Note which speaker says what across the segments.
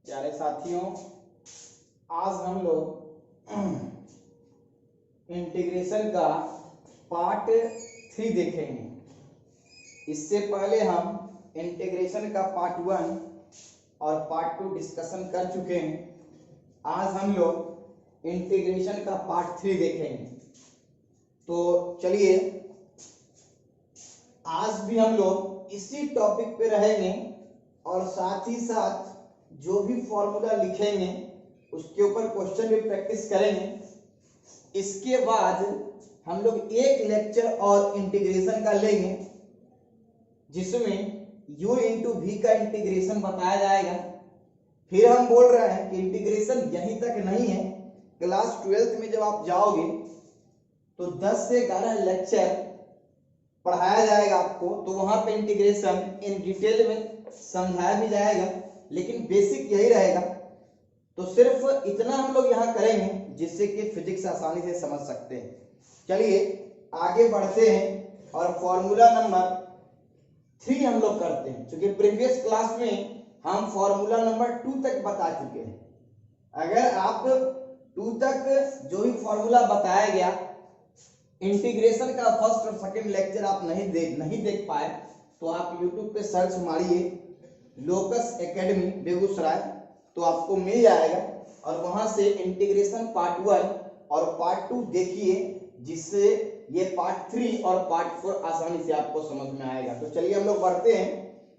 Speaker 1: प्यारे साथियों, आज हम लोग इंटीग्रेशन का पार्ट 3 देखेंगे। इससे पहले हम इंटीग्रेशन का पार्ट 1 और पार्ट 2 डिस्कशन कर चुके हैं। आज हम लोग इंटीग्रेशन का पार्ट 3 देखेंगे। तो चलिए, आज भी हम लोग इसी टॉपिक पे रहेंगे और साथ ही साथ जो भी फॉर्मूला लिखेंगे उसके ऊपर क्वेश्चन भी प्रैक्टिस करेंगे। इसके बाद हम लोग एक लेक्चर और इंटीग्रेशन का लेंगे जिसमें u इंटू वी का इंटीग्रेशन बताया जाएगा। फिर हम बोल रहे हैं कि इंटीग्रेशन यहीं तक नहीं है, क्लास 12th में जब आप जाओगे तो 10 से 11 लेक्चर पढ़ाया जाएगा आपको, तो वहां पे इंटीग्रेशन इन डिटेल में समझाया भी जाएगा, लेकिन बेसिक यही रहेगा। तो सिर्फ इतना हम लोग यहाँ करेंगे जिससे कि फिजिक्स आसानी से समझ सकते हैं। चलिए आगे बढ़ते हैं और फॉर्मूला नंबर 3 हम लोग करते हैं, क्योंकि प्रीवियस क्लास में हम फॉर्मूला नंबर 2 तक बता चुके हैं। अगर आप 2 तक जो भी फॉर्मूला बताया गया इंटीग्रेशन का फर्स्ट और सेकंड लेक्चर आप नहीं देख पाए तो आप YouTube पे सर्च मारिए लोकस एकेडमी बेगूसराय, तो आपको मिल जाएगा और वहां से इंटीग्रेशन पार्ट 1 और पार्ट 2 देखिए, जिससे ये पार्ट 3 और पार्ट 4 आसानी से आपको समझ में आएगा। तो चलिए हम लोग बढ़ते हैं।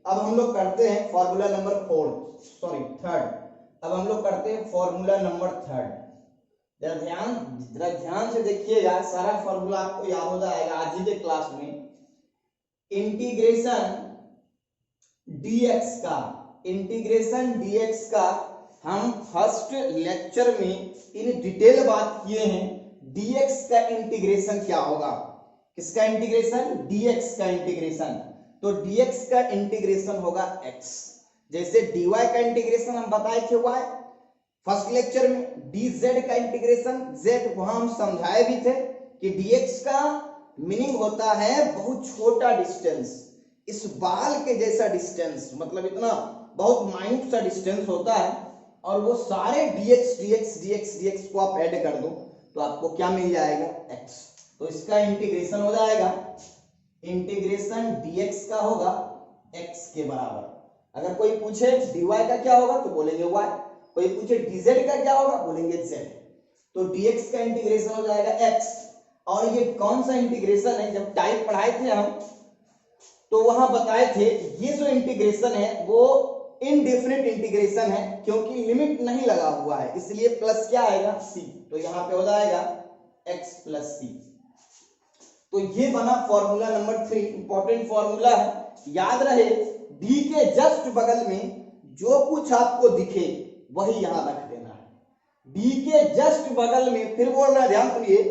Speaker 1: अब हम लोग करते हैं फॉर्मूला नंबर 3। अब हम लोग करते हैं फॉर्मूला नंबर 3। जरा ध्यान से देखिएगा, सारा फॉर्मूला आपको याद हो जाएगा आज ही के क्लास में। इंटीग्रेशन डीएक्स का हम फर्स्ट लेक्चर में इन डिटेल बात किए हैं। डीएक्स का इंटीग्रेशन क्या होगा, किसका इंटीग्रेशन, डीएक्स का इंटीग्रेशन। तो डीएक्स का इंटीग्रेशन होगा एक्स, जैसे डीवाई का इंटीग्रेशन हम बताए थे वाई फर्स्ट लेक्चर में। डीजेड का इंटीग्रेशन जेड, वहां हम समझाए भी थे कि डीएक्स का मीनिंग होता है बहुत छोटा डिस्टेंस, इस बाल के जैसा डिस्टेंस, मतलब इतना बहुत माइन्यूट सा डिस्टेंस होता है, और वो सारे डीएक्स को आप ऐड कर दो तो आपको क्या मिल जाएगा, एक्स। तो इसका इंटीग्रेशन हो जाएगा, इंटीग्रेशन डीएक्स का होगा एक्स के बराबर। अगर कोई पूछे डीवाई का क्या होगा तो बोलेंगे वाई, कोई पूछे डीजेड का क्या होगा बोलेंगे जेड। तो डीएक्स का इंटीग्रेशन हो जाएगा एक्स। और ये कौन सा इंटीग्रेशन है, जब टाइप पढ़ाए थे हम तो वहां बताए थे ये जो इंटीग्रेशन है वो इनडेफिनिट इंटीग्रेशन है, क्योंकि लिमिट नहीं लगा हुआ है, इसलिए प्लस क्या आएगा, सी। तो यहाँ पे हो जाएगा x प्लस सी। तो ये बना फॉर्मूला नंबर 3, इंपॉर्टेंट फॉर्मूला है, याद रहे। डी के जस्ट बगल में जो कुछ आपको दिखे वही यहां रख देना है। डी के जस्ट बगल में, फिर बोल रहा है ध्यान सुनिए,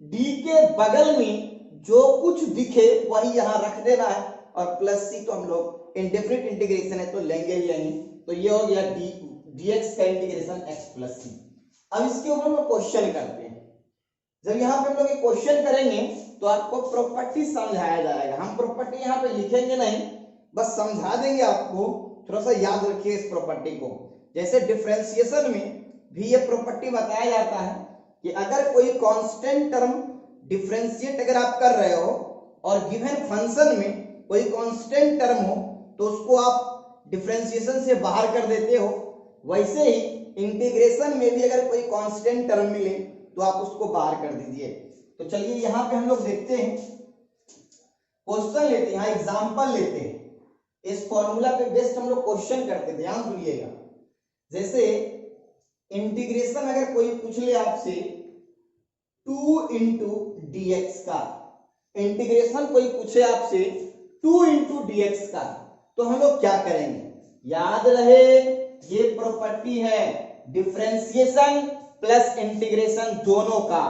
Speaker 1: डी के बगल में जो कुछ दिखे वही यहां रख देना है, और प्लस सी तो हम लोग इंडेफिनिट इंटीग्रेशन है तो लेंगे ही लेंगे। तो ये हो गया डीएक्स का इंटीग्रेशन एक्स प्लस सी। अब इसके ऊपर हम लोग क्वेश्चन करते हैं। जब यहाँ पे हम लोग क्वेश्चन करेंगे तो आपको प्रॉपर्टी समझाया जाएगा। हम प्रॉपर्टी यहाँ पे लिखेंगे नहीं, बस समझा देंगे आपको, थोड़ा सा याद रखिए इस प्रॉपर्टी को। जैसे डिफरेंशिएशन में भी ये प्रॉपर्टी बताया जाता है कि अगर कोई कांस्टेंट टर्म डिफरेंशिएट अगर आप कर रहे हो और गिवन फंक्शन में कोई कांस्टेंट टर्म हो तो उसको आप डिफरेंशिएशन से बाहर कर देते हो, वैसे ही इंटीग्रेशन में भी अगर कोई कांस्टेंट टर्म मिले तो आप उसको बाहर कर दीजिए। तो चलिए यहाँ पे हम लोग देखते हैं, क्वेश्चन लेते हैं, यहाँ एग्जांपल लेते हैं। इस फॉर्मूला पे बेस्ड हम लोग क्वेश्चन करते हैं, ध्यान सुनिएगा। जैसे इंटीग्रेशन अगर कोई पूछ ले आपसे 2 इंटू डीएक्स का, इंटीग्रेशन कोई पूछे आपसे 2 इंटू डीएक्स का, तो हम लोग क्या करेंगे, याद रहे ये प्रॉपर्टी है डिफरेंशिएशन प्लस इंटीग्रेशन दोनों का,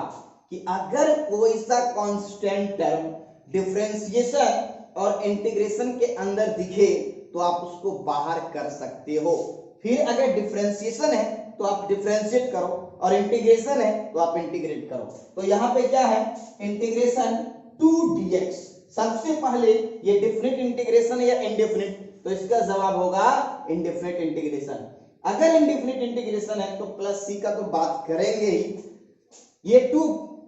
Speaker 1: कि अगर कोई सा कांस्टेंट टर्म डिफरेंशिएशन और इंटीग्रेशन के अंदर दिखे तो आप उसको बाहर कर सकते हो। फिर अगर डिफरेंशिएशन है तो आप डिफरेंशिएट करो और इंटीग्रेशन है तो आप इंटीग्रेट करो। तो यहाँ पे क्या है, इंटीग्रेशन 2 dx। सबसे पहले ये डेफिनिट इंटीग्रेशन है या इनडेफिनिट, तो इसका जवाब होगा इंडेफिनिट इंटीग्रेशन। अगर इनडिफिनिट इंटीग्रेशन है तो प्लस सी का तो बात करेंगे ही। ये 2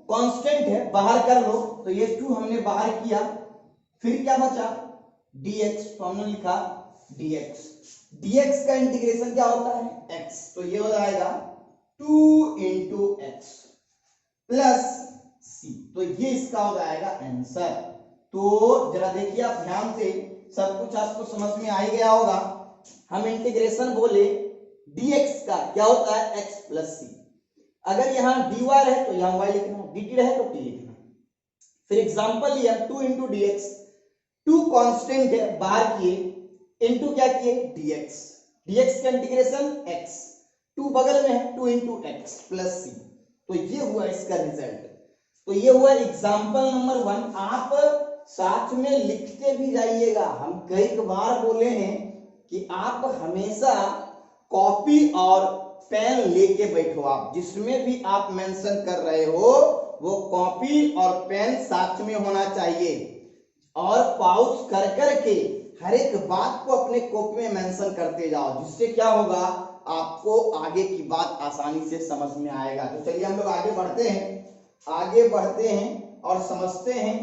Speaker 1: कांस्टेंट है, बाहर कर लो, तो ये 2 हमने बाहर किया, फिर क्या बचा dx, तो हमने लिखा dx। dx का इंटीग्रेशन क्या होता है x, तो ये हो जाएगा 2 into x प्लस c, तो ये इसका हो जाएगा आंसर। तो जरा देखिए आप ध्यान से, सब कुछ आपको समझ में आ ही गया होगा। हम इंटीग्रेशन बोले dx का क्या होता है x प्लस c, अगर यहाँ dy है तो यहाँ y लिखना, dt रहे तो t लिखना। फिर एग्जांपल लिया 2 into dx, 2 कांस्टेंट है बाहर किए, इनटू क्या किए dx, dx का इंटीग्रेशन x, 2 बगल में है 2 into x प्लस c, तो ये हुआ इसका रिजल्ट। तो ये हुआ एग्जांपल नंबर 1। आप साथ में लिखते भी जाइएगा, हम कई बार बोले हैं कि आप हमेशा कॉपी और पेन लेके बैठो, आप जिसमें भी आप मेंशन कर रहे हो वो कॉपी और पेन साथ में होना चाहिए, और पॉज कर करके हर एक बात को अपने कॉपी में मेंशन करते जाओ, जिससे क्या होगा आपको आगे की बात आसानी से समझ में आएगा। तो चलिए हम लोग आगे बढ़ते हैं और समझते हैं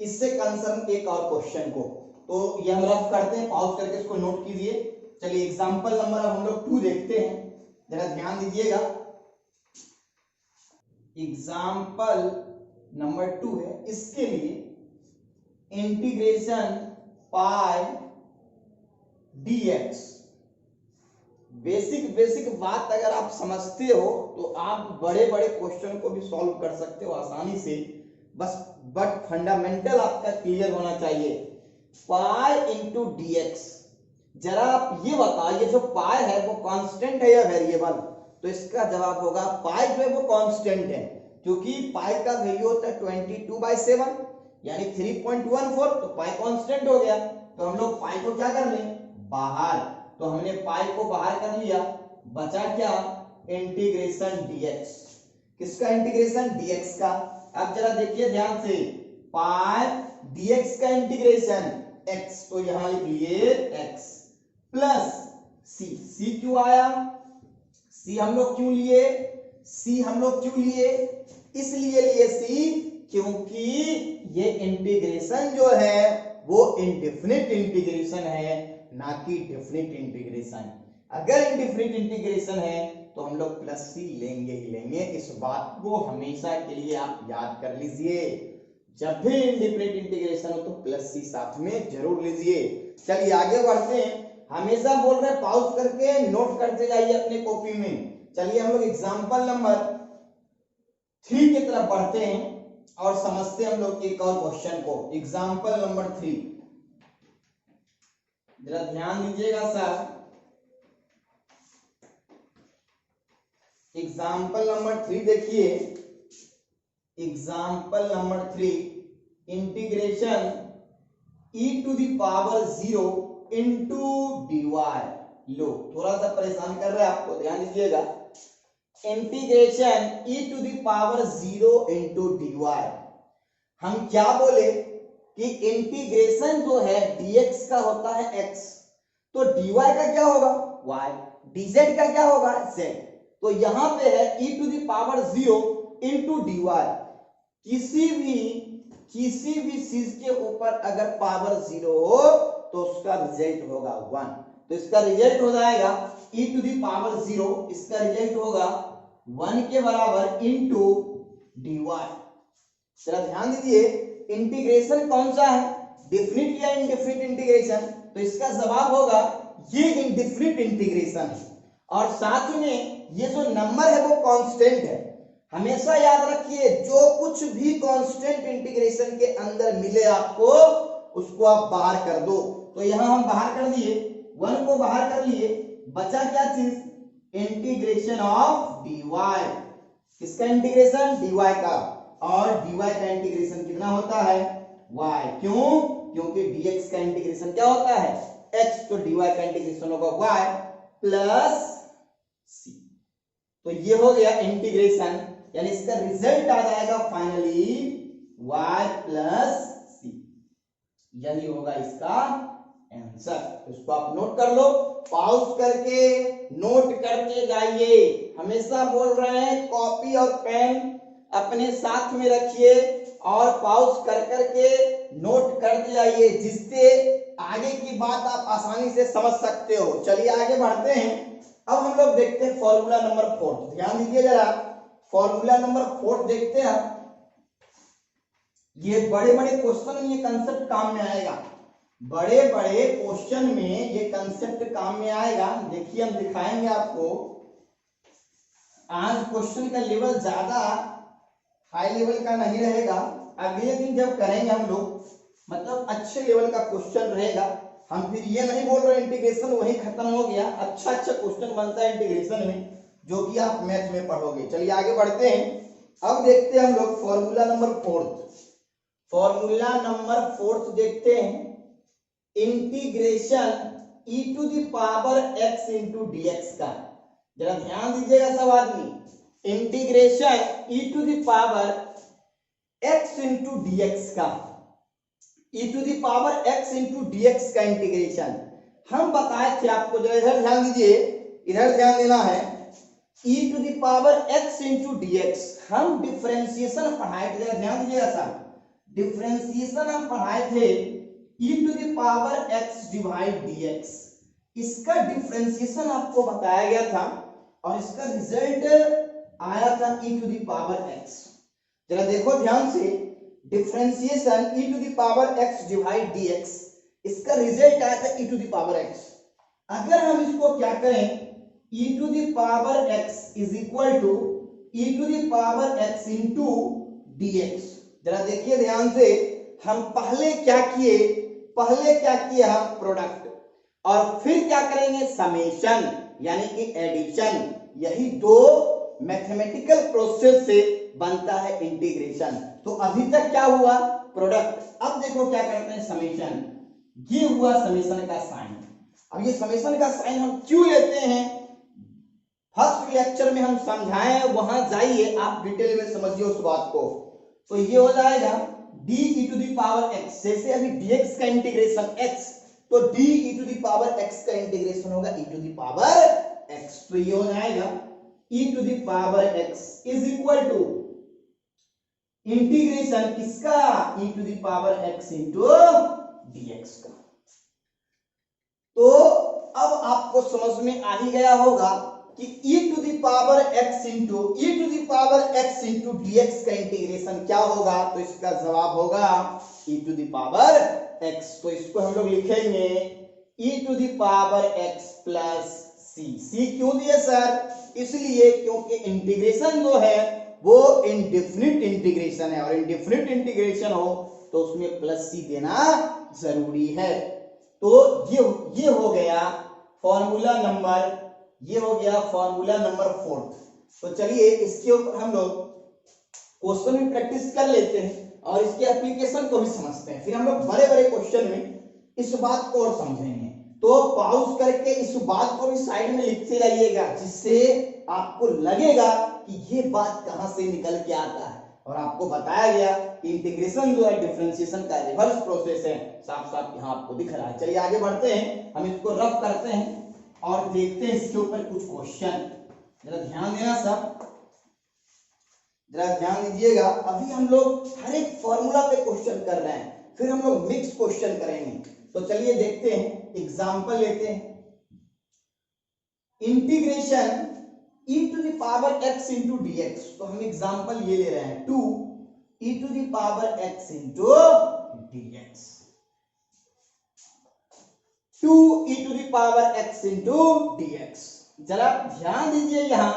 Speaker 1: इससे कंसर्न एक और क्वेश्चन को। तो ये हम रफ करते हैं, पॉज करके इसको नोट कीजिए। चलिए एग्जांपल नंबर हम लोग 2 देखते हैं, जरा ध्यान दीजिएगा। एग्जांपल नंबर 2 है, इसके लिए इंटीग्रेशन पाई dx। बेसिक बात अगर आप समझते हो तो आप बड़े बड़े क्वेश्चन को भी सॉल्व कर सकते हो आसानी से, बट फंडामेंटल आपका क्लियर होना चाहिए। पाई इंटू dx, जरा आप ये बताओ, ये जो पाई है वो कांस्टेंट है या वेरिएबल? तो इसका जवाब होगा पाई जो है वो कांस्टेंट है, क्योंकि पाई का वैल्यू होता है 22/7 यानी 3.14, तो पाई कांस्टेंट हो गया। तो हम लोग पाई को क्या कर लें बाहर, तो हमने पाई को बाहर कर लिया, बचा क्या इंटीग्रेशन dx। किसका इंटीग्रेशन dx का। अब जरा देखिए ध्यान से, पाई dx का इंटीग्रेशन x, तो यहां लिख लिए x प्लस c क्यों आया, c हम लोग क्यों लिए, इसलिए लिए c क्योंकि ये इंटीग्रेशन जो है वो इनडेफिनिट इंटीग्रेशन है, ना कि डेफिनिट इंटीग्रेशन। अगर इनडेफिनिट इंटीग्रेशन है तो हम लोग प्लस सी लेंगे ही लेंगे, इस बात को हमेशा के लिए आप याद कर लीजिए। जब भी इनडेफिनिट इंटीग्रेशन हो तो प्लस सी साथ में जरूर लीजिए। चलिए आगे बढ़ते हैं, हमेशा बोल रहे पॉज करके नोट करते जाइए अपने कॉपी में। चलिए हम लोग एग्जांपल नंबर 3 की तरफ बढ़ते हैं और समझते हैं हम लोग एक और क्वेश्चन को। एग्जांपल नंबर 3, जरा ध्यान दीजिएगा सर। एग्जांपल नंबर 3 देखिए, example number 3 integration e to the power 0 into dy। लो थोड़ा सा परेशान कर रहा है आपको, ध्यान दीजिएगा। Integration e to the power 0 into dy, हम क्या बोले कि इंटीग्रेशन जो है dx का होता है x, तो dy का क्या होगा y, dz का क्या होगा z। तो यहां पे है e to the power 0 into dy। किसी भी चीज के ऊपर अगर पावर 0 हो तो उसका रिजल्ट होगा 1, तो इसका रिजल्ट हो जाएगा e टू द पावर 0, इसका रिजल्ट होगा 1 के बराबर इंटू dy। जरा ध्यान दीजिए, इंटीग्रेशन कौन सा है, डेफिनिट या इनडेफिनिट इंटीग्रेशन, तो इसका जवाब होगा ये इनडेफिनिट इंटीग्रेशन है। और साथ में ये जो नंबर है वो कांस्टेंट है। हमेशा याद रखिए, जो कुछ भी कांस्टेंट इंटीग्रेशन के अंदर मिले आपको उसको आप बाहर कर दो। तो यहां हम बाहर कर दिए, 1 को बाहर कर लिए, बचा क्या चीज, इंटीग्रेशन ऑफ dy। किसका इंटीग्रेशन, dy का, और dy का इंटीग्रेशन कितना होता है y। क्यों, क्योंकि dx का इंटीग्रेशन क्या होता है x, तो dy का इंटीग्रेशन होगा y प्लस c। तो ये हो गया इंटीग्रेशन, यानी इसका रिजल्ट आ जाएगा फाइनली y प्लस c, यही होगा इसका आंसर। इसको आप नोट कर लो, पॉज करके नोट करते जाइए। हमेशा बोल रहे हैं कॉपी और पेन अपने साथ में रखिए और पॉज कर करके नोट करते जाइए, जिससे आगे की बात आप आसानी से समझ सकते हो। चलिए आगे बढ़ते हैं। अब हम लोग देखते हैं फॉर्मूला नंबर 4। ध्यान दीजिए जरा, फॉर्मूला नंबर 4 देखते हैं। ये बड़े बड़े क्वेश्चन में ये कंसेप्ट काम में आएगा, बड़े बड़े क्वेश्चन में ये कंसेप्ट काम में आएगा। देखिए हम दिखाएंगे आपको। आज क्वेश्चन का लेवल ज्यादा हाई लेवल का नहीं रहेगा, अगले दिन जब करेंगे हम लोग मतलब अच्छे लेवल का क्वेश्चन रहेगा। हम फिर ये नहीं बोल रहे इंटीग्रेशन वही खत्म हो गया, अच्छा क्वेश्चन बनता है इंटीग्रेशन में जो कि आप मैथ में पढ़ोगे। चलिए आगे बढ़ते हैं। अब देखते हैं हम लोग फॉर्मूला नंबर 4। फॉर्मूला नंबर 4 देखते हैं, integration e to the power x into dx का। जरा ध्यान दीजिएगा सब आदमी, integration e to the power x into dx का, e to the power x into dx का इंटीग्रेशन हम बताए थे आपको। जरा इधर ध्यान दीजिए, इधर ध्यान देना है। e to the power x into dx हम डिफरेंशिएशन पढ़ाए थे, जरा ध्यान दीजिएगा सर। डिफरेंशिएशन हम पढ़ाए थे e to the power x divide dx, इसका डिफरेंशिएशन आपको बताया गया था और इसका रिजल्ट आया था e to the power x। जरा देखो ध्यान से, differentiation e to the power x divide dx, इसका रिजल्ट आया था e to the power x। अगर हम इसको क्या करें, e to the power x is equal to e to the power x into dx। जरा देखिए ध्यान से, हम पहले क्या किए हम प्रोडक्ट और फिर क्या करेंगे समेशन यानी कि एडिशन। यही दो मैथमेटिकल प्रोसेस से बनता है इंटीग्रेशन। तो अभी तक क्या हुआ प्रोडक्ट, अब देखो क्या करते हैं समेशन। ये हुआ समेशन का साइन। अब ये समेशन का साइन हम क्यों लेते हैं, फर्स्ट लेक्चर में हम समझाएं, वहां जाइए आप डिटेल में समझिए उस बात को। तो ये हो जाएगा d e to the power x, जैसे अभी dx का इंटीग्रेशन x, तो d e to the power x का इंटीग्रेशन होगा e to the power x। तो ये हो जाएगा e to the power x is equal to integration किसका, e to the power x into dx का। तो अब आपको समझ में आ ही गया होगा कि e to the power x into dx का इंटीग्रेशन क्या होगा। तो इसका जवाब होगा e to the power x। तो इसको हम लोग लिखेंगे e to the power x plus c। क्यों दिए सर, इसलिए क्योंकि इंटीग्रेशन जो है वो इनडेफिनिट इंटीग्रेशन है और इनडेफिनिट इंटीग्रेशन हो तो उसमें प्लस c देना जरूरी है। तो ये हो गया फॉर्मूला नंबर, ये हो गया फॉर्मूला नंबर 4। तो चलिए इसके ऊपर हम लोग क्वेश्चन में प्रैक्टिस कर लेते हैं और इसके एप्लीकेशन को भी समझते हैं। फिर हम लोग बड़े बड़े क्वेश्चन में इस बात को और समझेंगे। तो पॉज करके इस बात को भी साइड में लिखते जाइएगा, जिससे आपको लगेगा कि ये बात कहां से निकल के आता है। और आपको बताया गया कि इंटीग्रेशन जो है डिफरेंशिएशन का रिवर्स प्रोसेस है, साफ साफ यहाँ आपको दिख रहा है। चलिए आगे बढ़ते हैं, हम इसको रफ करते हैं और देखते हैं इसके ऊपर कुछ क्वेश्चन। जरा ध्यान देना सब, जरा ध्यान दीजिएगा। अभी हम लोग हर एक फॉर्मूला पे क्वेश्चन कर रहे हैं, फिर हम लोग मिक्स क्वेश्चन करेंगे। तो चलिए देखते हैं, एग्जांपल लेते हैं। Integration e to the power x into dx, तो हम एग्जांपल ये ले रहे हैं 2 e to the power x into dx, 2 e to the power x into dx। जरा ध्यान दीजिए यहाँ,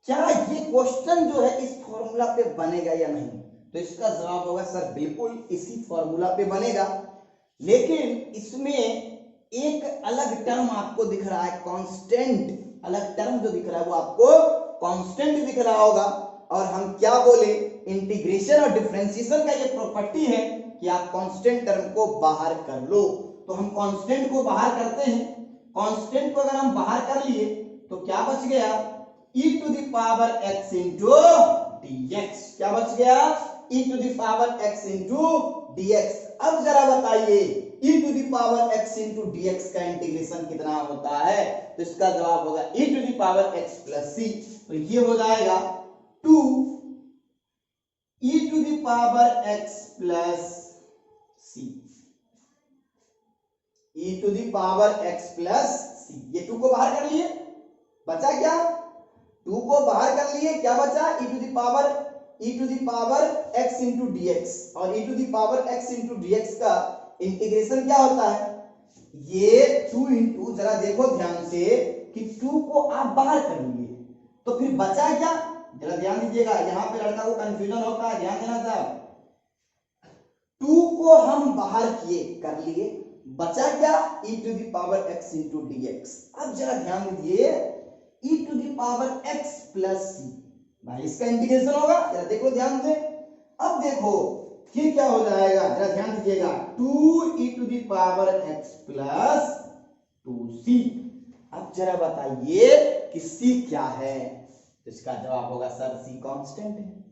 Speaker 1: क्या ये क्वेश्चन जो है इस फॉर्मूला पे बनेगा या नहीं। तो इसका जवाब होगा सर बिल्कुल इसी फॉर्मूला पे बनेगा, लेकिन इसमें एक अलग टर्म आपको दिख रहा है, कांस्टेंट। अलग टर्म जो दिख रहा है वो आपको कांस्टेंट दिख रहा होगा। और हम क्या बोले, इंटीग्रेशन और डिफरेंशिएशन का ये प्रॉपर्टी है कि आप कांस्टेंट टर्म को बाहर कर लो। तो हम कांस्टेंट को बाहर करते हैं। कांस्टेंट को अगर हम बाहर कर लिए तो क्या बच गया, e to the power x into dx। क्या बच गया, e to the power x into dx। अब जरा बताइए e to the power x into dx का इंटीग्रेशन कितना होता है? तो इसका जवाब होगा e to the power x plus c। तो ये हो जाएगा 2 e to the power x plus c, e to the power x plus c। ये 2 को बाहर कर लिए, बचा क्या? 2 को बाहर कर लिए, क्या बचा? e to the power x into dx, और e to the power x into dx का इंटीग्रेशन क्या होता है? ये 2 इंटू, जरा देखो ध्यान से कि 2 को आप बाहर कर लिए तो फिर बचा क्या? जरा ध्यान दीजिएगा, यहाँ पे लड़का को कंफ्यूजन होता है, ध्यान देना साहब। 2 को हम बाहर किए, कर लिए, बचा क्या? e to the power x into dx। अब जरा ध्यान दीजिए, e to the power x plus c, भाई इसका इंटीग्रेशन होगा, जरा देखो ध्यान से। अब देखो ये क्या हो जाएगा, जरा ध्यान दीजिएगा, 2 e to the power x plus 2c। अब जरा बताइए कि c क्या है? तो इसका जवाब होगा सर c कांस्टेंट है।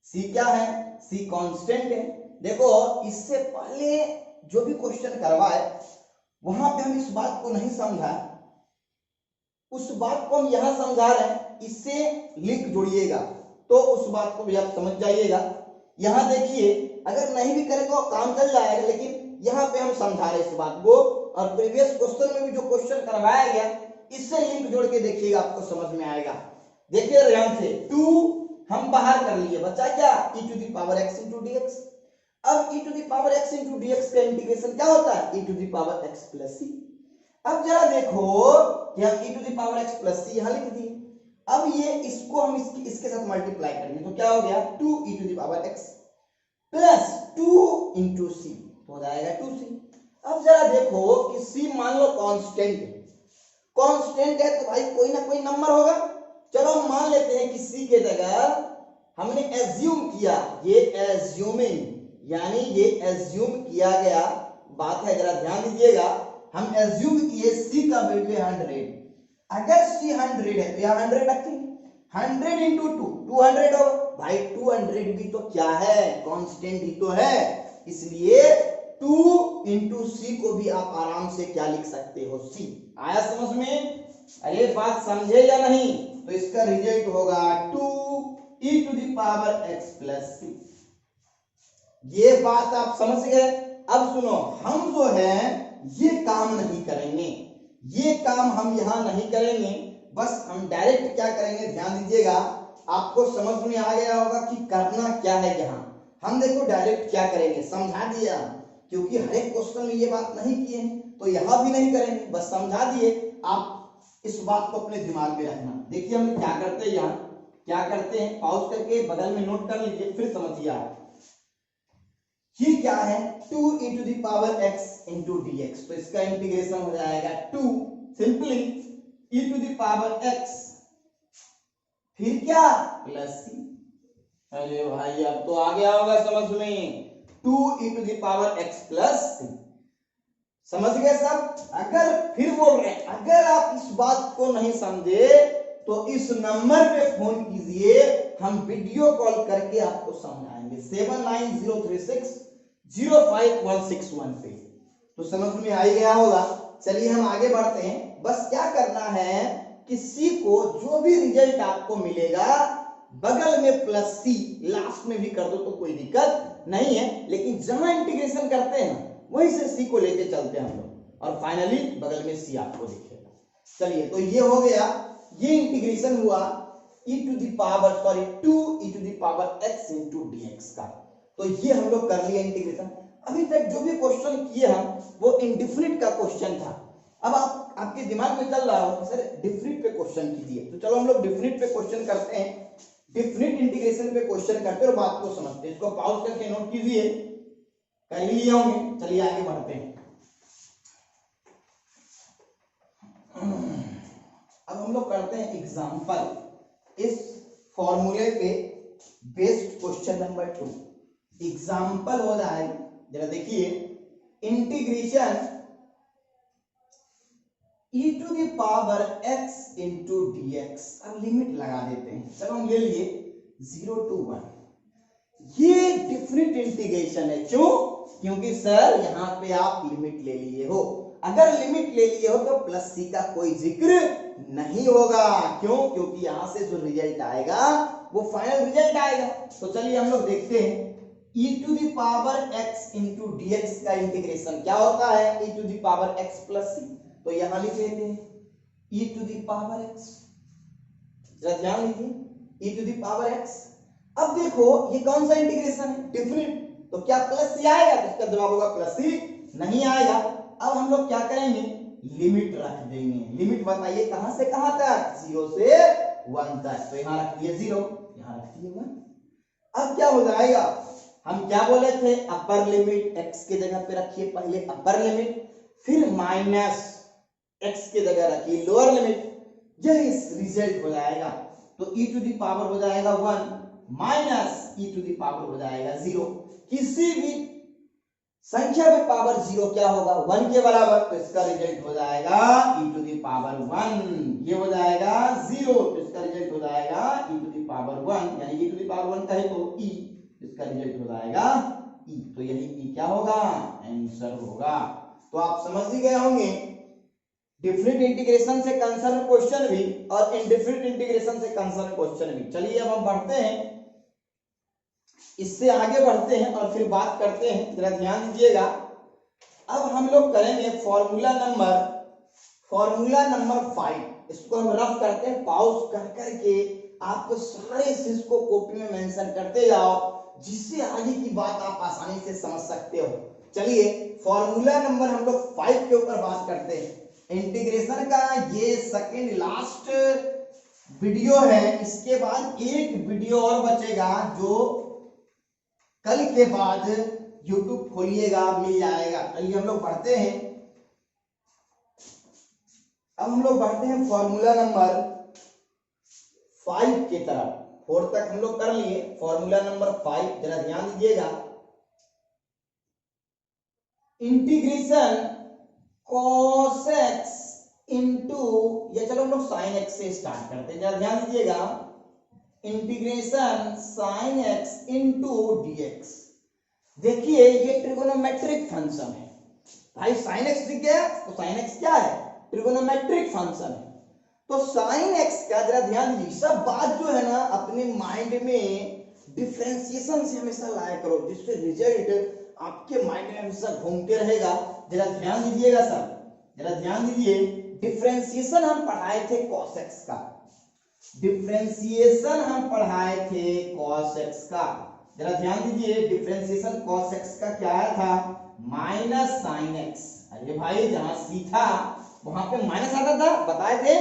Speaker 1: c क्या है? c कांस्टेंट है। देखो इससे पहले जो भी क्वेश्चन करवाए वहां पे हम इस बात को नहीं समझा, उस बात को हम यहां समझा रहे हैं, इससे लिंक जोड़िएगा तो उस बात को भी आप समझ जाइएगा। यहां देखिए, अगर नहीं भी करें तो काम चल जाएगा, लेकिन यहाँ पे हम समझा रहे हैं इस बात को, और प्रीवियस क्वेश्चन में भी जो क्वेश्चन करवाया गया इससे लिंक जोड़ के देखिएगा, आपको समझ में आएगा। देखिए ध्यान से, 2 हम बाहर कर लिए, बचा क्या? e to the power x into dx। अब e to the power x into dx का इंटीग्रेशन क्या होता है? e to the power x plus c। अब जरा देखो कि हम e to the power x plus c यहाँ लिख दिए। अब ये इसको हम इसके साथ मल्टीप्लाई करेंगे तो क्या हो गया? 2 e to the power x plus 2 into c, हो जाएगा 2c। अब जरा देखो कि c मान लो कांस्टेंट है, कांस्टेंट है तो भाई कोई ना कोई नंबर होगा। चलो हम मान लेते हैं कि c के जगह हमने एज्यूम किया, ये एज्यूमिंग यानी ये एज्यूम किया गया बात है, जरा ध्यान दीजिएगा। हम एज्यूम किए c का वैल्यू 100, अगर c 100 है तो यहाँ 100 रखेंगे, 100 इंटू 2 200 होगा। भाई 200 भी तो क्या है? कांस्टेंट ही तो है, इसलिए 2 इंटू सी को भी आप आराम से क्या लिख सकते हो? c। आया समझ में? अरे बात समझे या नहीं? तो इसका रिजल्ट होगा 2 e to the power x plus c। ये बात आप समझ गए। अब सुनो, हम जो है ये काम नहीं करेंगे, ये काम हम यहां नहीं करेंगे, बस हम डायरेक्ट क्या करेंगे, ध्यान दीजिएगा, आपको समझ में आ गया होगा कि करना क्या है। यहाँ हम देखो डायरेक्ट क्या करेंगे, समझा दिया, क्योंकि हर एक क्वेश्चन में ये बात नहीं किए हैं तो यहाँ भी नहीं करेंगे, बस समझा दिए। आप इस बात को अपने दिमाग में रखना। देखिए हम क्या करते हैं, यहाँ क्या करते हैं, पॉज करके बगल में नोट कर लीजिए, फिर समझिए आप। ये क्या है? 2 e to the power x into dx, तो इसका इंटीग्रेशन हो जाएगा 2 simply e to the power x, फिर क्या? Plus c। अरे भाई अब तो आ गया होगा समझ में, 2 e to the power x plus c। समझ गए सब? अगर फिर बोल रहे हैं, अगर आप इस बात को नहीं समझे तो इस नंबर पे फोन कीजिए, हम वीडियो कॉल करके आपको समझाएंगे, 7903605161 पे। तो समझ में आ ही गया होगा। चलिए हम आगे बढ़ते हैं। बस क्या करना है कि सी को जो भी रिजल्ट आपको मिलेगा बगल में प्लस सी लास्ट में भी कर दो तो कोई दिक्कत नहीं है, लेकिन जहां इंटीग्रेशन करते हैं वहीं से सी को लेके चलते हैं हम लोग, और फाइनली बगल में सी आपको दिखेगा। चलिए तो ये हो गया, ये इंटीग्रेशन हुआ e to the power 2 e to the power x into dx का। तो ये हम लोग कर लिए इंटीग्रेशन। अभी तक जो भी क्वेश्चन किए हम वो इंडेफिनिट का क्वेश्चन था। अब आपके दिमाग में चल रहा हो सर डिफिनिट पे क्वेश्चन कीजिए, तो चलो हम लोग डिफिनिट पे क्वेश्चन करते हैं, डिफिनिट इंटीग्रेशन पे क्वेश्चन करते हैं और बात को समझते हैं। इसको पॉज करके नोट कीजिए, कर ही लिए होंगे। चलिए आगे बढ़ते हैं। अब हम लोग करते हैं एग्जांपल इस फॉर्मूले पे बेस्ड क्वेश्चन नंबर 2। एग्जांपल हो रहा है, जरा देखिए, integration e to the power x into dx। अब लिमिट लगा देते हैं, चलो हम ले लिए 0 to 1। ये डिफरेंट इंटीग्रेशन है, क्यों? क्योंकि सर यहाँ पे आप लिमिट ले लिए हो। अगर लिमिट ले लिए हो तो प्लस सी का कोई जिक्र नहीं होगा। क्यों? क्योंकि यहां से जो रिजल्ट आएगा वो फाइनल रिजल्ट आएगा। तो चलिए हम लोग देखते हैं e to the power x into dx का इंटीग्रेशन क्या होता है, e to the power x plus C. तो यहां लिख लेते हैं e to the power x, जरा ध्यान दीजिए e to the power x। अब देखो ये कौन सा इंटीग्रेशन है, डेफिनेट, तो क्या प्लस सी आएगा? तो इसका जवाब होगा प्लस सी नहीं आएगा। अब हम लोग क्या करेंगे, लिमिट रख देंगे। लिमिट बताइए कहां से कहां तक, 0 से 1 तक। तो यहां रख दिए 0, यहां रख दिए 1। अब क्या हो जाएगा, हम क्या बोले थे, अपर लिमिट x के जगह पे रखिए पहले अपर लिमिट, फिर माइनस x के जगह रखिए लोअर लिमिट, यही रिजल्ट हो जाएगा। तो e टू द पावर हो जाएगा 1 minus e to the power हो जाएगा 0। किसी भी संख्या में पावर 0 क्या होगा, 1 के बराबर, तो इसका रिजल्ट हो जाएगा e टू द पावर 1। ये हो जाएगा 0, तो इसका रिजल्ट हो जाएगा e टू द पावर 1, यानी e टू द पावर 1 कहे तो e, इसका रिजल्ट हो जाएगा e। तो यही e क्या होगा, आंसर होगा। तो आप समझ ही गए होंगे डिफरेंट इंटीग्रेशन से कंसर्न क्वेश्चन भी और इनडिफरेंट इंटीग्रेशन से कंसर्न क्वेश्चन भी। चलिए अब हम बढ़ते हैं, इससे आगे बढ़ते हैं और फिर बात करते हैं, जरा ध्यान दीजिएगा। अब हम लोग करेंगे फॉर्मूला नंबर 5। इसको हम रफ करते हैं, पॉज कर करके आपको सारे चीज को कॉपी में मेंशन करते जाओ, जिससे आगे की बात आप आसानी से समझ सकते हो। चलिए फॉर्मूला नंबर हम लोग 5 के ऊपर बात करते हैं। इंटीग्रेशन का ये सेकंड लास्ट वीडियो है, इसके बाद एक वीडियो और बचेगा जो कल के बाद YouTube खोलिएगा मिल जाएगा। चलिए हम लोग बढ़ते हैं, अब हम लोग बढ़ते हैं फॉर्मूला नंबर 5 की तरफ। 4 तक हम लोग कर लिए, फॉर्मूला नंबर 5 जरा ध्यान दीजिएगा। इंटीग्रेशन cos x इंटू, या चलो हम लोग sin x से स्टार्ट करते हैं, जरा ध्यान दीजिएगा। Integration sin x into dx। देखिए ये ट्रिगोनोमेट्रिक फंक्शन है भाई, sin x दिख गया तो sin x क्या है, ट्रिगोनोमेट्रिक फंक्शन है। तो sin x का जरा ध्यान दीजिए, सब बात जो है ना अपने माइंड में डिफरेंशिएशन से हमेशा लाया करो, जिससे रिजल्ट आपके माइंड में हमेशा घूमते रहेगा। जरा ध्यान दीजिएगा सर, जरा ध्यान दीजिए। डिफरेंशिएशन हम पढ़ाए थे cos x का, डिफरेंशिएशन हम पढ़ाए थे cos x का, जरा ध्यान दीजिए। डिफरेंशिएशन cos x का क्या आया था, माइनस sin x। अरे भाई जहां सी था वहां पे माइनस आता था, बताए थे,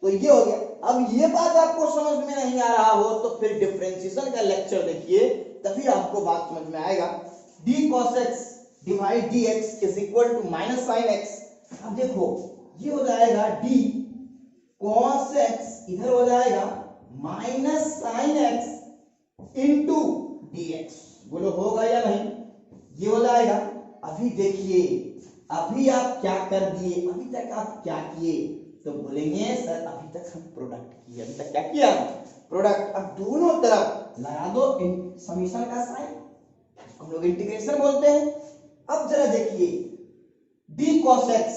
Speaker 1: तो ये हो गया। अब ये बात आपको समझ में नहीं आ रहा हो तो फिर डिफरेंशिएशन का लेक्चर देखिए, तभी आपको बात समझ में आएगा। d cos x divide dx is equal to minus sin x। अब देखो ये हो जाएगा d cos x, इधर हो जाएगा minus sin x into dx। बोलो होगा या नहीं, ये हो जाएगा। अभी देखिए, अभी आप क्या कर दिए, अभी तक आप क्या किए, तो बोलेंगे सर अभी तक हम प्रोडक्ट किए, अभी तक क्या किया, प्रोडक्ट। अब दोनों तरफ लगा दो समीशन का साइन, हम लोग इंटीग्रेशन बोलते हैं। अब जरा देखिए d cos x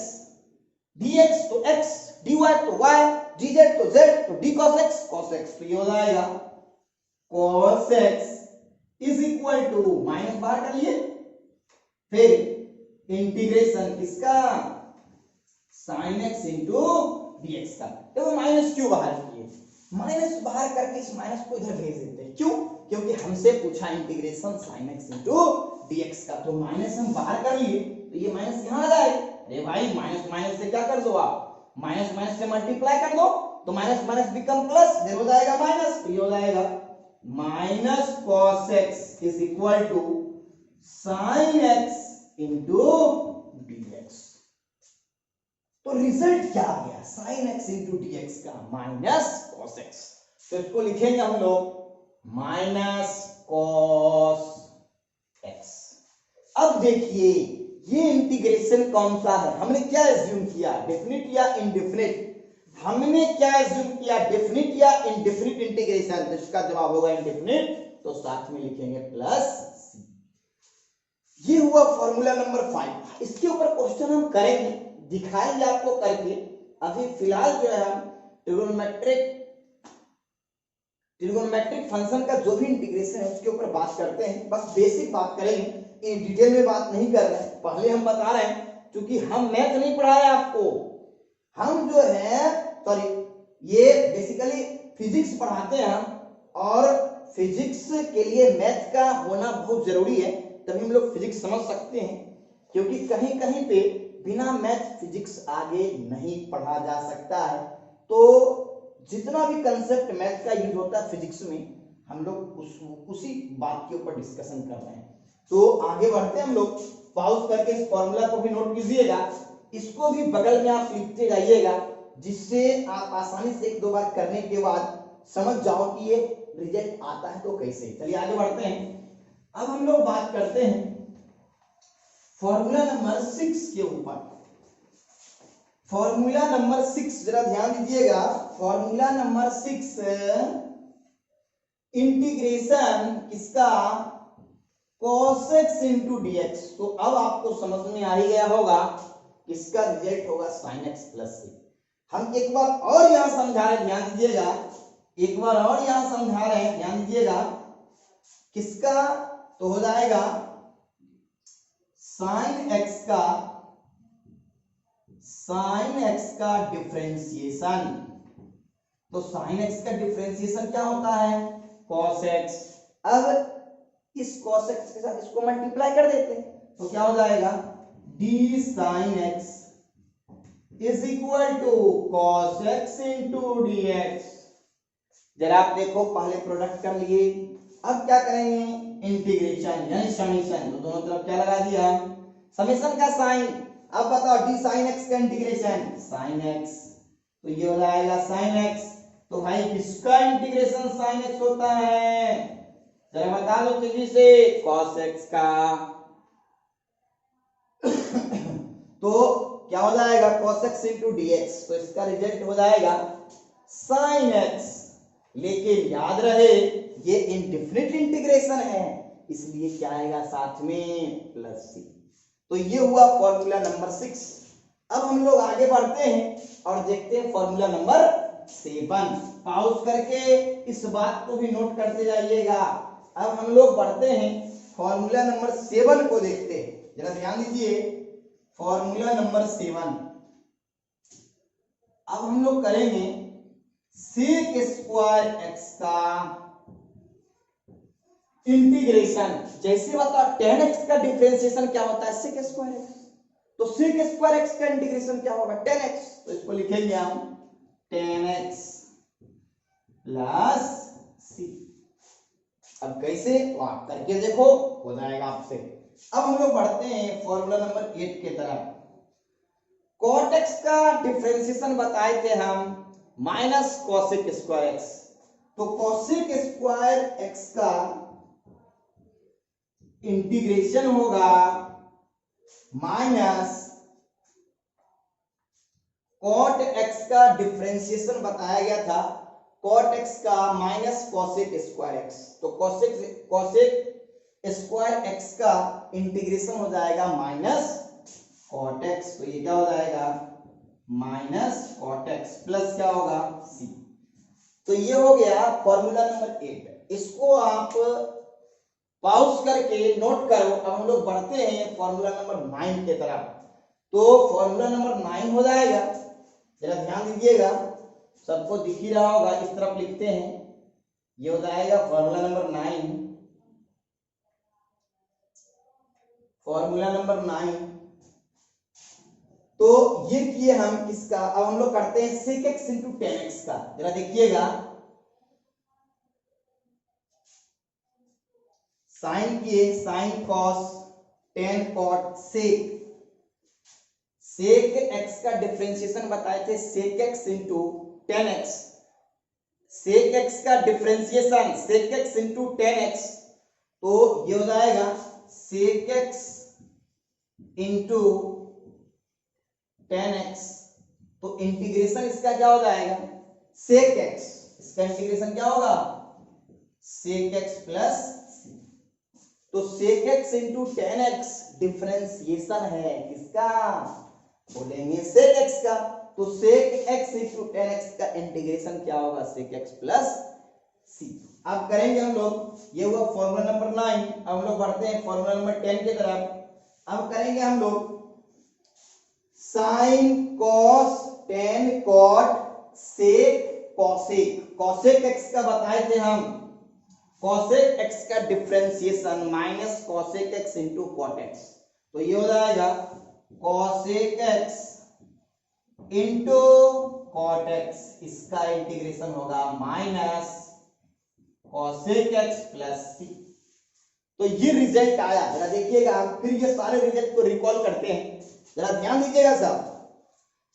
Speaker 1: dx तो x, dy तो y, dz तो z, तो d cos x, तो ये हो जाएगा cos x is equal to, minus बाहर कर लिए, फिर इंटीग्रेशन किसका, sin x इंटू dx का। देखो माइनस क्यों बाहर किए, माइनस बाहर करके इस माइनस को इधर भेज देते हैं, क्यों, क्योंकि हमसे पूछा integration sin x into dx का, तो माइनस हम बाहर कर लिए तो ये माइनस यहां आ जाए। अरे भाई माइनस माइनस से क्या कर दो आप, माइनस माइनस से मल्टीप्लाई कर दो, तो माइनस माइनस बिकम प्लस, फिर हो जाएगा माइनस, तो ये हो जाएगा minus cos x is equal to sin x into dx। तो रिजल्ट क्या आ गया, sin x इंटू dx का माइनस cos x। तो इसको लिखेंगे हम लोग माइनस cos x। अब देखिए ये इंटीग्रेशन कौन सा है, हमने क्या एज्यूम किया, डेफिनिट या इनडेफिनिट, हमने क्या एज्यूम किया, डेफिनिट या इनडेफिनिट इंटीग्रेशन, तो इसका जवाब होगा इनडेफिनिट, तो साथ में लिखेंगे प्लस सी। ये हुआ फॉर्मूला नंबर 5। इसके ऊपर क्वेश्चन हम करेंगे, दिखाएंगे आपको करके। अभी फिलहाल जो है हम ट्रिगोनोमेट्रिक फंक्शन का जो भी इंटीग्रेशन है उसके ऊपर बात करते हैं। बस बेसिक बात करेंगे, इन डिटेल में बात नहीं कर रहे हैं। पहले हम बता रहे हैं क्योंकि हम मैथ नहीं पढ़ा रहे आपको, हम जो है सॉरी ये बेसिकली फिजिक्स पढ़ाते हैं हम, और फिजिक्स के लिए मैथ का होना बहुत जरूरी है, तभी हम लोग फिजिक्स समझ सकते हैं। क्योंकि कहीं कहीं पे बिना मैथ फिजिक्स आगे नहीं पढ़ा जा सकता है। तो जितना भी कंसेप्ट मैथ का यूज होता है फिजिक्स में, हम लोग उसी बात के ऊपर डिस्कशन कर रहे हैं। तो आगे बढ़ते हैं हम लोग। पॉज करके इस फॉर्मूला को भी नोट कीजिएगा, इसको भी बगल में आप लिखते जाइएगा, जिससे आप आसानी से एक दो बार करने के बाद समझ जाओ कि ये रिजल्ट आता है तो कैसे। चलिए आगे बढ़ते हैं। अब हम लोग बात करते हैं फॉर्मूला नंबर 6 के ऊपर। फॉर्मूला नंबर 6 जरा ध्यान दीजिएगा। फॉर्मूला नंबर 6 इंटीग्रेशन किसका, cos x into dx। तो अब आपको समझ में आ ही गया होगा किसका रिजल्ट होगा, sin x प्लस c। हम एक बार और यहां समझा रहे हैं, ध्यान दीजिएगा, एक बार और यहां समझा रहे हैं, ध्यान दीजिएगा। किसका, तो हो जाएगा sin x का डिफरेंशिएशन। तो sin x का डिफरेंशिएशन क्या होता है, cos x। अब इस cos x के साथ इसको मल्टीप्लाई कर देते हैं, तो क्या हो जाएगा, d sin x is equal to cos x into dx। जरा आप देखो, पहले प्रोडक्ट कर लिए, अब क्या करेंगे, इंटीग्रेशन यानी समेशन। तो दोनों तरफ क्या लगा दिया, समेशन का साइन। अब बताओ d sin x का इंटीग्रेशन sin x, तो ये हो जाएगा sin x। तो भाई किसका इंटीग्रेशन sin x होता है, जरा बता दो तेजी से, cos x का। तो क्या हो जाएगा, cos x इंटू dx। तो इसका रिजल्ट हो जाएगा sin x। लेकिन याद रहे ये इनडिफिनिट इंटीग्रेशन है, इसलिए क्या आएगा साथ में, प्लस c। तो ये हुआ फॉर्मूला नंबर 6। अब हम लोग आगे बढ़ते हैं और देखते हैं फॉर्मूला नंबर 7। पॉज करके इस बात को भी नोट करते जाइएगा। अब हम लोग बढ़ते हैं फॉर्मूला नंबर 7 को देखते हैं, जरा ध्यान दीजिए। फॉर्मूला नंबर 7 अब हम लोग करेंगे sec स्क्वायर x का इंटीग्रेशन। जैसे बताओ tan x का डिफरेंशिएशन क्या होता है, sec स्क्वायर x। तो sec स्क्वायर x का इंटीग्रेशन क्या होगा, tan x। तो इसको लिखेंगे हम tan x प्लस c। अब कैसे, तो आप करके देखो, हो जाएगा आपसे। अब हम लोग बढ़ते हैं फॉर्मूला नंबर 8 के तरफ। cot x का डिफरेंशिएशन बताए थे हम माइनस cosec स्क्वायर x। तो cosec स्क्वायर x का इंटीग्रेशन होगा माइनस cot x का डिफरेंशिएशन बताया गया था cot x का माइनस cosec स्क्वायर x। तो cosec स्क्वायर x का इंटीग्रेशन हो जाएगा माइनस cot x। तो ये क्या हो जाएगा, माइनस cot x प्लस क्या होगा, c। तो ये हो गया फॉर्मूला नंबर 8। इसको आप पॉज करके नोट करो। अब हम लोग बढ़ते हैं फॉर्मूला नंबर 9 के तरफ। तो फॉर्मूला नंबर 9 हो जाएगा, जरा ध्यान दीजिएगा, सबको दिख ही रहा होगा, इस तरफ लिखते हैं। ये हो जाएगा फॉर्मूला नंबर 9। फॉर्मूला नंबर 9 तो ये किए हम किसका। अब हम लोग करते हैं sec x into tan x का। जरा देखिएगा, साइन किए, sine cos, tan cot, sec। sec x का डिफरेंशिएशन बताए थे sec x into tan x। sec x का differentiation sec x into tan x। तो ये हो जाएगा sec x into tan x। तो इंटीग्रेशन इसका क्या हो जाएगा, sec x। इसका इंटीग्रेशन क्या होगा, sec x प्लस c। तो sec x into ten x differentiation है किसका, बोलेंगे sec x का। तो sec x into ten x का इंटीग्रेशन क्या होगा, sec x प्लस c। अब करेंगे हम लोग, ये हुआ फॉर्मूला नंबर 9। अब हम लोग बढ़ते हैं फॉर्मूला नंबर 10 की तरफ। अब करेंगे हम लोग sin cos tan cot sec cosec। cosec x का बताए थे हम, cosec x का differentiation minus cosec x into cot x। तो ये हो जाएगा cosec x into cot x, इसका इंटीग्रेशन होगा minus cosec x plus c। तो ये रिजल्ट आया, जरा देखिएगा। फिर ये सारे रिजल्ट को रिकॉल करते हैं, जरा ध्यान दीजिएगा साहब।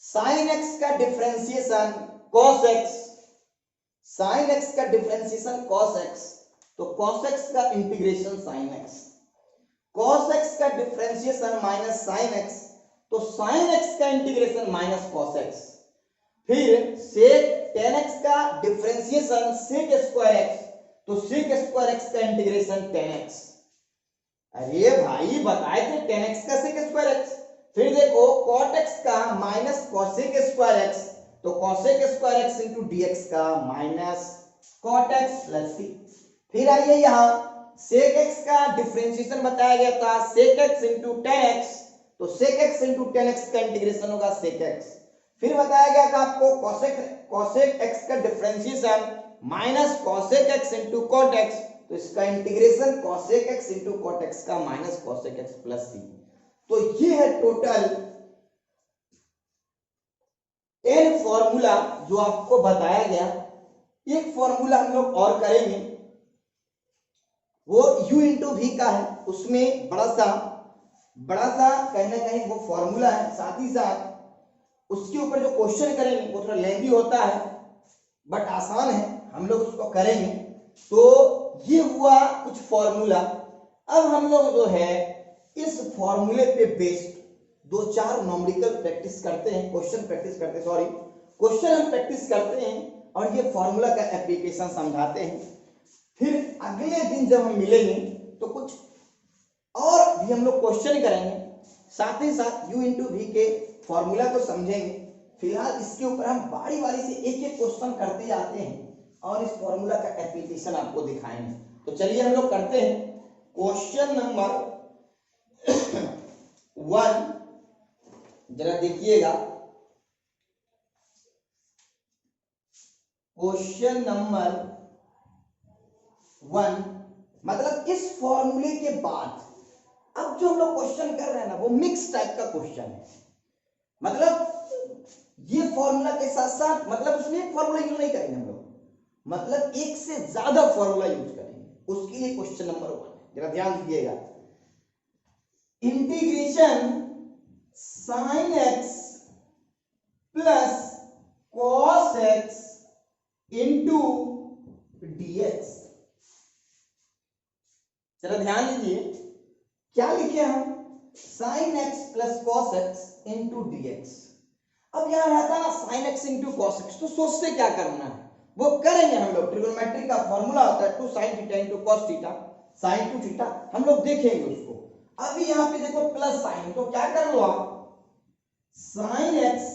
Speaker 1: sin x का differentiation cos x, sin x का डिफरेंशिएशन cos x, तो cos x का integration sin x, cos x का डिफरेंशिएशन माइनस sin x, तो sin x का इंटीग्रेशन माइनस cos x। फिर sec tan x का डिफरेंशिएशन sec स्क्वायर x, तो sec square x का इंटीग्रेशन tan x। अरे भाई बताए थे tan x का sec स्क्वायर x। फिर देखो cot x का माइनस cosec स्क्वायर x, तो cosec square x into dx का minus cot x plus c। फिर आइए यहाँ sec x का डिफरेंशिएशन बताया गया था sec x into tan x, तो sec x into tan x का इंटीग्रेशन होगा sec x। फिर बताया गया था आपको cosec x का differentiation minus cosec x into cot x, तो इसका integration cosec x into cot x का minus cosec x plus c। तो ये है टोटल 10 फॉर्मूला जो आपको बताया गया। एक फॉर्मूला हम लोग और करेंगे, वो u इंटू v का है। उसमें बड़ा सा कहीं ना कहीं वो फॉर्मूला है, साथ ही साथ उसके ऊपर जो क्वेश्चन करेंगे वो थोड़ा लेंदी होता है बट आसान है, हम लोग उसको करेंगे। तो ये हुआ कुछ फॉर्मूला। अब हम लोग जो है इस फॉर्मूले पे बेस्ड 2-4 न्यूमेरिकल प्रैक्टिस करते हैं, क्वेश्चन हम प्रैक्टिस करते हैं और ये फॉर्मूला का एप्लीकेशन समझाते हैं। फिर अगले दिन जब हम मिलेंगे तो कुछ और भी हम लोग क्वेश्चन करेंगे, साथ ही साथ u इंटू v के फॉर्मूला को समझेंगे। फिलहाल इसके ऊपर हम बारी बारी से एक एक क्वेश्चन करते जाते हैं और इस फॉर्मूला का एप्लीकेशन आपको दिखाएंगे। तो चलिए हम लोग करते हैं क्वेश्चन नंबर 1। जरा देखिएगा क्वेश्चन नंबर 1, मतलब इस फॉर्मूले के बाद अब जो हम लोग क्वेश्चन कर रहे हैं ना वो मिक्स टाइप का क्वेश्चन है। मतलब ये फॉर्मूला के साथ साथ मतलब उसमें एक फॉर्मूला यूज नहीं करेंगे हम लोग, मतलब एक से ज्यादा फॉर्मूला यूज करेंगे। उसके लिए क्वेश्चन नंबर 1 है, जरा ध्यान दीजिएगा। Integration sin x plus cos x into dx। चलो ध्यान दीजिए क्या लिखे हम, sin x plus cos x into dx। अब यहां रहता ना sin x into cos x, तो सोचते क्या करना है वो करेंगे हम लोग। ट्रिग्नोमेट्री का फॉर्मूला होता है 2 sin theta into cos theta sin 2 theta, हम लोग देखेंगे उसको। अभी यहाँ पे देखो प्लस साइन, तो क्या कर लो आप sin x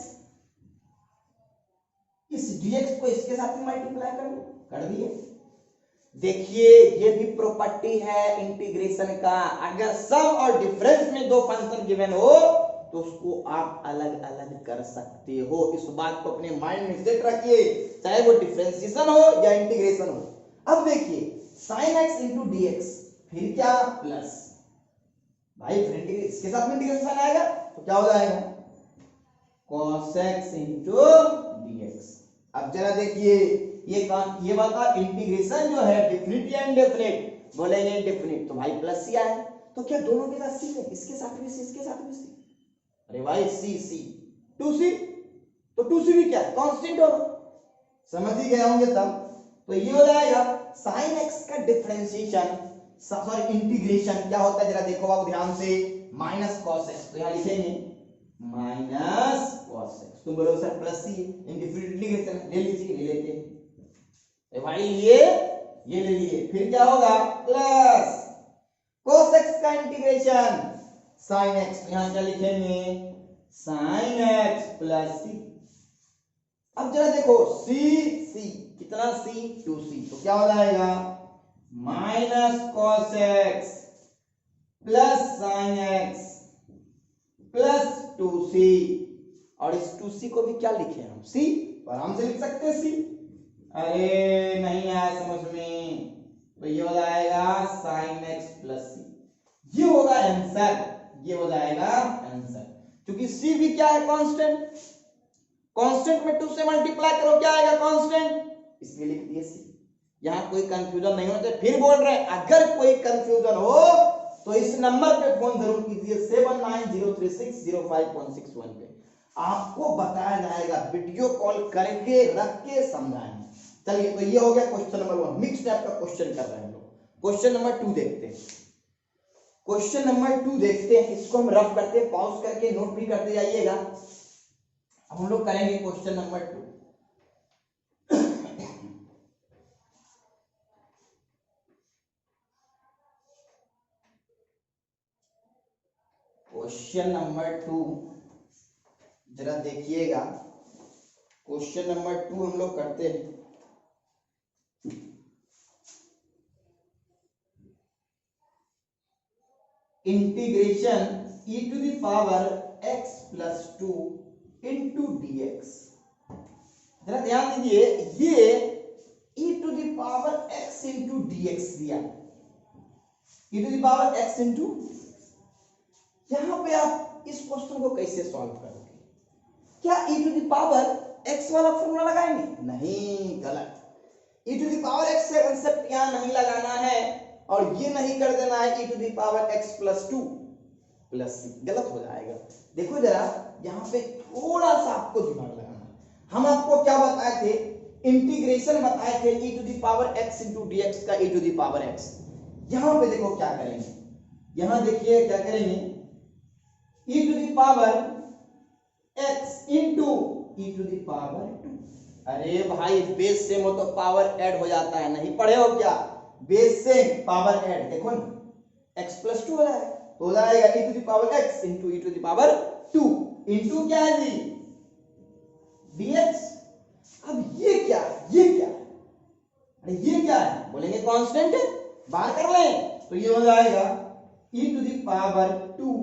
Speaker 1: इस dx को इसके साथ में मल्टीप्लाई कर लो, कर दिए। देखिए ये भी प्रॉपर्टी है इंटीग्रेशन का, अगर सम और डिफरेंस में दो फंक्शन गिवन हो तो उसको आप अलग अलग कर सकते हो। इस बात को अपने माइंड में सेट रखिए, चाहे वो डिफरेंशिएशन हो या इंटीग्रेशन हो। अब देखिए sin x इंटू dx, फिर क्या प्लस, भाई फिर इसके साथ में इंटीग्रेशन आएगा तो क्या हो जाएगा cos x इंटू dx। अब जरा देखिए ये बता इंटीग्रेशन जो है डिफिनिट या इनडेफिनिट, बोलेंगे इनडेफिनिट, तो भाई प्लस सी आए, तो क्या दोनों के साथ सी है, इसके साथ भी सी इसके साथ भी सी। अरे भाई सी सी 2c, तो 2c भी क्या कांस्टेंट होगा, समझ ही गए होंगे तब। तो ये हो जाएगा sin x का डिफरेंशिएशन सॉरी इंटीग्रेशन क्या होता है जरा देखो आप ध्यान से, माइनस cos x, तो यहां लिखेंगे माइनस cos x। तुम बोलो सर प्लस सी इंटीग्रेशन ले लीजिए, ले लेते हैं भाई, ये ले लिए, फिर क्या होगा प्लस का इंटीग्रेशन sin x, यहां क्या लिखेंगे sin x प्लस c। अब जरा देखो c कितना c 2c, तो क्या हो जाएगा minus cos x plus sin x plus 2c, और इस 2c को भी क्या लिखे हम c, तो आराम से लिख सकते हैं c। अरे नहीं आया समझ में, तो ये हो जाएगा sin x प्लस c, ये होगा आंसर, ये हो जाएगा आंसर। क्योंकि c भी क्या है कांस्टेंट, कांस्टेंट में 2 से मल्टीप्लाई करो क्या आएगा कांस्टेंट, इसलिए लिख दिए c। यहां कोई कंफ्यूजन नहीं होना चाहिए, फिर बोल रहे हैं अगर कोई कंफ्यूजन हो तो इस नंबर पे फोन जरूर कीजिए 7903605161 पे, आपको बताया जाएगा, वीडियो कॉल करके रख के समझाएंगे। चलिए तो ये हो गया क्वेश्चन नंबर 1, मिक्स टाइप का क्वेश्चन कर रहे हैं हम लोग। क्वेश्चन नंबर 2 देखते हैं, क्वेश्चन नंबर 2 देखते हैं, इसको हम रफ करते हैं, पॉज करके नोट भी करते जाइएगा। अब हम लोग करेंगे क्वेश्चन नंबर 2। क्वेश्चन नंबर 2 जरा देखिएगा, क्वेश्चन नंबर 2 हम लोग करते हैं। Integration e to the power x plus 2 into dx। जरा ध्यान दीजिए, ये e to the power x into dx दिया, e to the power x into, यहां पे आप इस क्वेश्चन को कैसे सॉल्व करोगे, क्या e to the power x वाला फॉर्मूला लगाएंगे, नहीं, गलत। e to the power x से कांसेप्ट यहां नहीं लगाना है, और ये नहीं कर देना है e to the power x plus 2 plus c, गलत हो जाएगा। देखो जरा यहाँ पे थोड़ा सा आपको दिमाग लगाना, हम आपको क्या बताए थे, इंटीग्रेशन बताए थे e to the power x into dx का e to the power x। यहाँ पे देखो क्या करेंगे, यहाँ देखिए क्या करेंगे, e to the power x into e to the power 2। अरे भाई बेस सेम हो तो पावर ऐड हो जाता है, नहीं पढ़े हो क्या, बेस से पावर ऐड, देखो ना x प्लस 2 हो रहा है, तो हो जाएगा e to the power x into e to the power 2 into क्या है जी dx। अब ये क्या है, ये क्या है, अरे ये क्या है, बोलेंगे कांस्टेंट है, बाहर कर लें, तो ये हो जाएगा e टू द पावर 2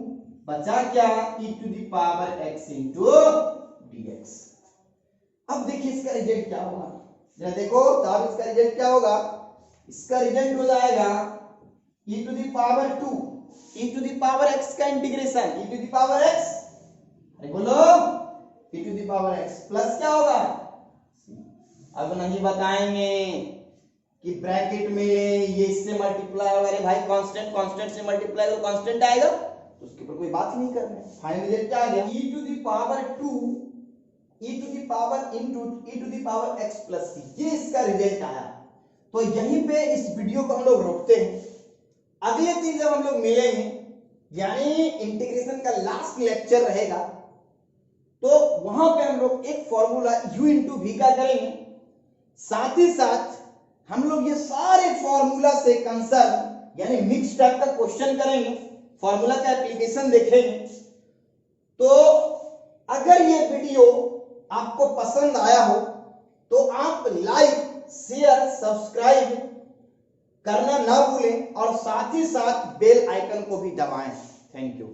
Speaker 1: बचा क्या e to the power x into dx। अब देखिए इसका रिजल्ट क्या होगा, जरा देखो साहब इसका रिजल्ट क्या होगा, इसका रिजल्ट हो जाएगा e to the power 2 e to the power x का integration e to the power x, अरे बोलो e to the power x plus क्या होगा, अब नहीं बताएंगे कि ब्रैकेट में ये इससे मल्टीप्लाई होगा, अरे भाई कांस्टेंट कांस्टेंट से मल्टीप्लाई करो कांस्टेंट आएगा, तो उसके ऊपर कोई बात नहीं करना है। फाइनल रिजल्ट क्या आ गया, e to the power 2 e to the power into e to the power x plus c, ये इसका रिजल्ट आया। तो यहीं पे इस वीडियो को हम लोग रोकते हैं, अगले दिन जब हम लोग मिलेंगे यानी इंटीग्रेशन का लास्ट लेक्चर रहेगा, तो वहां पे हम लोग एक फॉर्मूला u इंटू v का करेंगे, साथ ही साथ हम लोग ये सारे फॉर्मूला से कंसर्न यानी मिक्स टाइप का क्वेश्चन करेंगे, फॉर्मूला का एप्लीकेशन देखेंगे। तो अगर ये वीडियो आपको पसंद आया हो तो आप लाइक शेयर सब्सक्राइब करना ना भूलें, और साथ ही साथ बेल आइकन को भी दबाएं। Thank you.